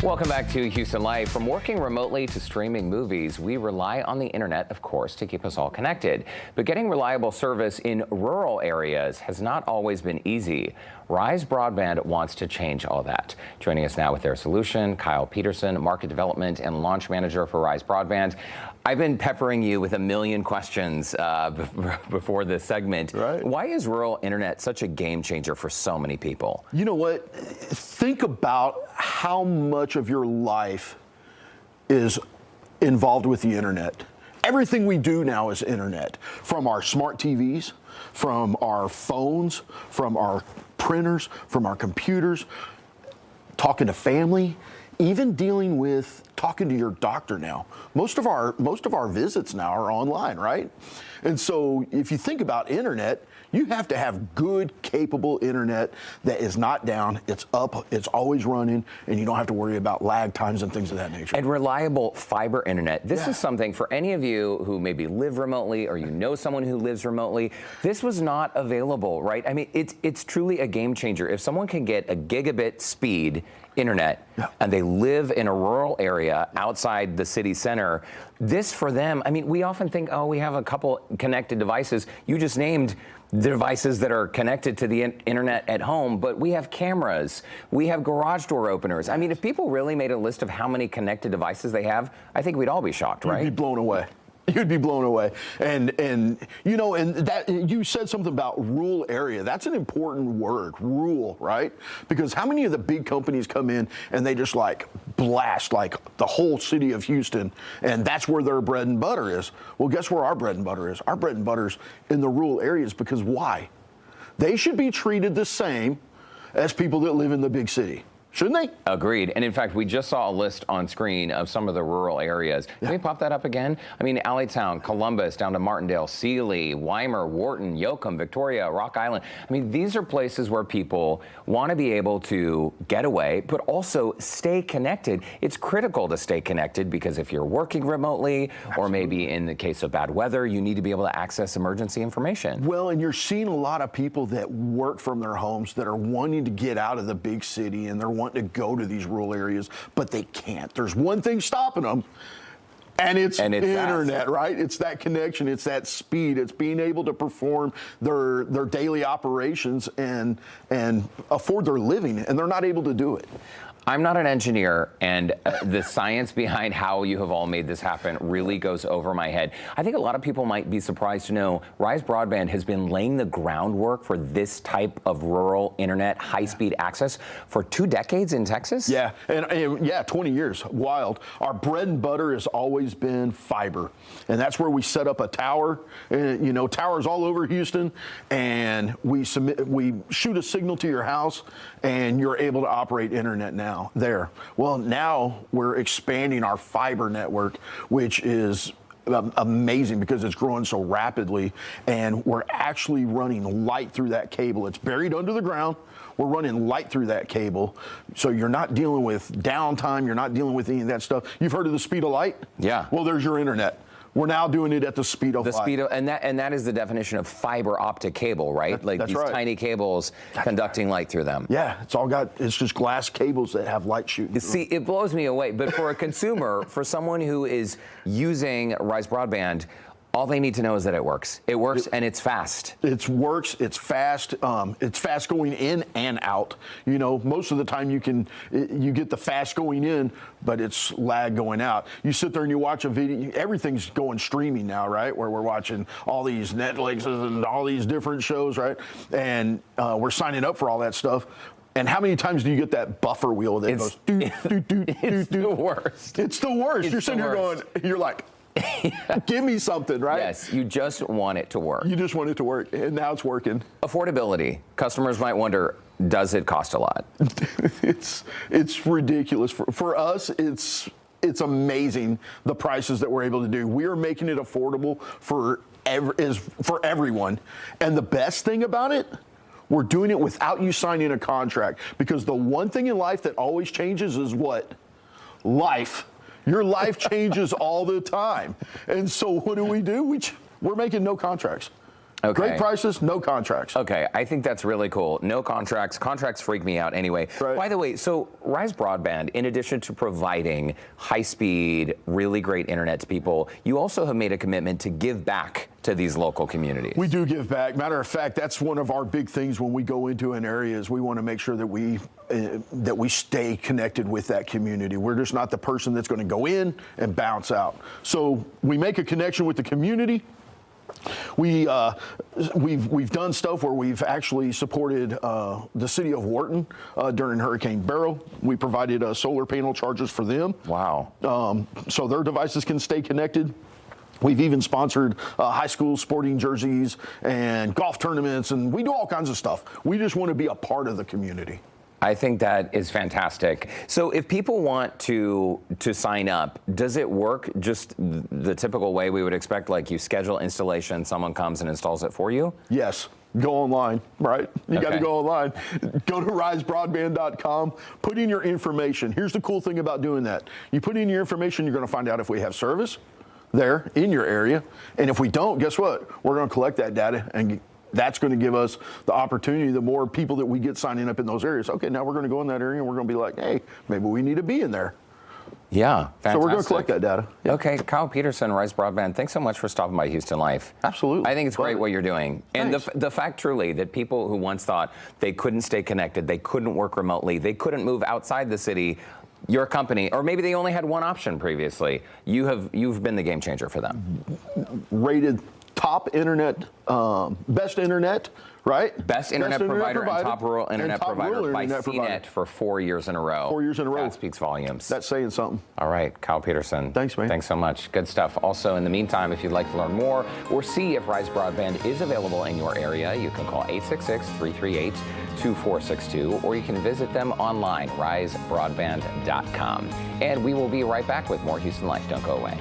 Welcome back to Houston Life. From working remotely to streaming movies, we rely on the internet, of course, to keep us all connected. But getting reliable service in rural areas has not always been easy. Rise Broadband wants to change all that. Joining us now with their solution, Kyle Peterson, Market Development and Launch Manager for Rise Broadband. I've been peppering you with a million questions before this segment. Right. Why is rural internet such a game changer for so many people? You know what? Think about how much of your life is involved with the internet. Everything we do now is internet, from our smart TVs, from our phones, from our printers, from our computers, talking to family, even dealing with talking to your doctor now. Most of our visits now are online, right? And so if you think about internet, you have to have good, capable internet that is not down, it's up, it's always running, and you don't have to worry about lag times and things of that nature. And reliable fiber internet. This is something for any of you who maybe live remotely or you know someone who lives remotely. This was not available, right? I mean, it's truly a game changer. If someone can get a gigabit speed internet and they live in a rural area outside the city center, this for them, I mean, we often think, oh, we have a couple connected devices. You just named devices that are connected to the internet at home, but we have cameras, we have garage door openers. I mean, if people really made a list of how many connected devices they have, I think we'd all be shocked, right? You'd be blown away. You'd be blown away. And you know, and that you said something about rural area. That's an important word, rural, right? Because how many of the big companies come in and they just like blast like the whole city of Houston, and that's where their bread and butter is? Well, guess where our bread and butter is? Our bread and butter is in the rural areas, because why? They should be treated the same as people that live in the big city. Shouldn't they? Agreed. And in fact, we just saw a list on screen of some of the rural areas. Can we pop that up again? I mean, Alleytown, Columbus, down to Martindale, Sealy, Weimar, Wharton, Yoakum, Victoria, Rock Island. I mean, these are places where people want to be able to get away, but also stay connected. It's critical to stay connected because if you're working remotely, or maybe in the case of bad weather, you need to be able to access emergency information. Well, and you're seeing a lot of people that work from their homes that are wanting to get out of the big city, and they're wanting to go to these rural areas, but they can't. There's one thing stopping them, and it's internet, right? It's that connection, it's that speed, it's being able to perform their daily operations and afford their living, and they're not able to do it. I'm not an engineer, and the science behind how you have all made this happen really goes over my head. I think a lot of people might be surprised to know Rise Broadband has been laying the groundwork for this type of rural internet, high-speed access for 2 decades in Texas? Yeah, and 20 years, wild. Our bread and butter has always been fiber, and that's where we set up a tower, you know, towers all over Houston, and we shoot a signal to your house, and you're able to operate internet now. Well, now we're expanding our fiber network, which is amazing because it's growing so rapidly, and we're actually running light through that cable. It's buried under the ground. We're running light through that cable, so you're not dealing with downtime. You're not dealing with any of that stuff. You've heard of the speed of light? Yeah. Well, there's your internet. We're now doing it at the speed of light. And that is the definition of fiber optic cable, right? Like these tiny cables conducting light through them. Yeah, it's just glass cables that have light shooting through. See, it blows me away. But for a consumer, for someone who is using Rise Broadband, all they need to know is that it works. It works and it's fast. It works, it's fast going in and out. You know, most of the time you get the fast going in, but it's lag going out. You sit there and you watch a video, everything's going streaming now, right? Where we're watching all these Netflixes and all these different shows, right? And we're signing up for all that stuff. And how many times do you get that buffer wheel that goes doot, doot, doot, it's the worst. It's the worst. You're sitting here going, you're like, give me something, right? Yes, you just want it to work. You just want it to work, and now it's working. Affordability. Customers might wonder, does it cost a lot? It's ridiculous. For us, it's amazing the prices that we're able to do. We are making it affordable for everyone. And the best thing about it, we're doing it without you signing a contract, because the one thing in life that always changes is what? Life. Your life changes all the time. And so what do? We're making no contracts. Okay. Great prices, no contracts. Okay, I think that's really cool. No contracts. Contracts freak me out anyway. Right. By the way, so Rise Broadband, in addition to providing high-speed, really great internet to people, you also have made a commitment to give back to these local communities. We do give back. Matter of fact, that's one of our big things when we go into an area is we want to make sure that we stay connected with that community. We're just not the person that's going to go in and bounce out. So we make a connection with the community. We've done stuff where we've actually supported the city of Wharton during Hurricane Beryl. We provided solar panel chargers for them. Wow. So their devices can stay connected. We've even sponsored high school sporting jerseys and golf tournaments, and we do all kinds of stuff. We just want to be a part of the community. I think that is fantastic. So if people want to sign up, does it work just the typical way we would expect? Like you schedule installation, someone comes and installs it for you? Yes. Go online, right? You got to Okay. go online. Go to risebroadband.com, put in your information. Here's the cool thing about doing that. You put in your information, you're going to find out if we have service there in your area. And if we don't, guess what? We're going to collect that data, and that's going to give us the opportunity, the more people that we get signing up in those areas. Okay, now we're going to go in that area and we're going to be like, hey, maybe we need to be in there. Yeah, fantastic. So we're going to collect that data. Yeah. Okay, Kyle Peterson, Rise Broadband, thanks so much for stopping by Houston Life. Absolutely. I think it's great what you're doing. And Thanks. the fact truly that people who once thought they couldn't stay connected, they couldn't work remotely, they couldn't move outside the city, your company, or maybe they only had one option previously, you've been the game changer for them. Rated top internet, best internet, right? Best internet provider and top rural internet provider by CNET for 4 years in a row. 4 years in a row. That speaks volumes. That's saying something. All right, Kyle Peterson. Thanks, man. Thanks so much. Good stuff. Also, in the meantime, if you'd like to learn more or see if Rise Broadband is available in your area, you can call 866-338-2462, or you can visit them online, risebroadband.com. And we will be right back with more Houston Life. Don't go away.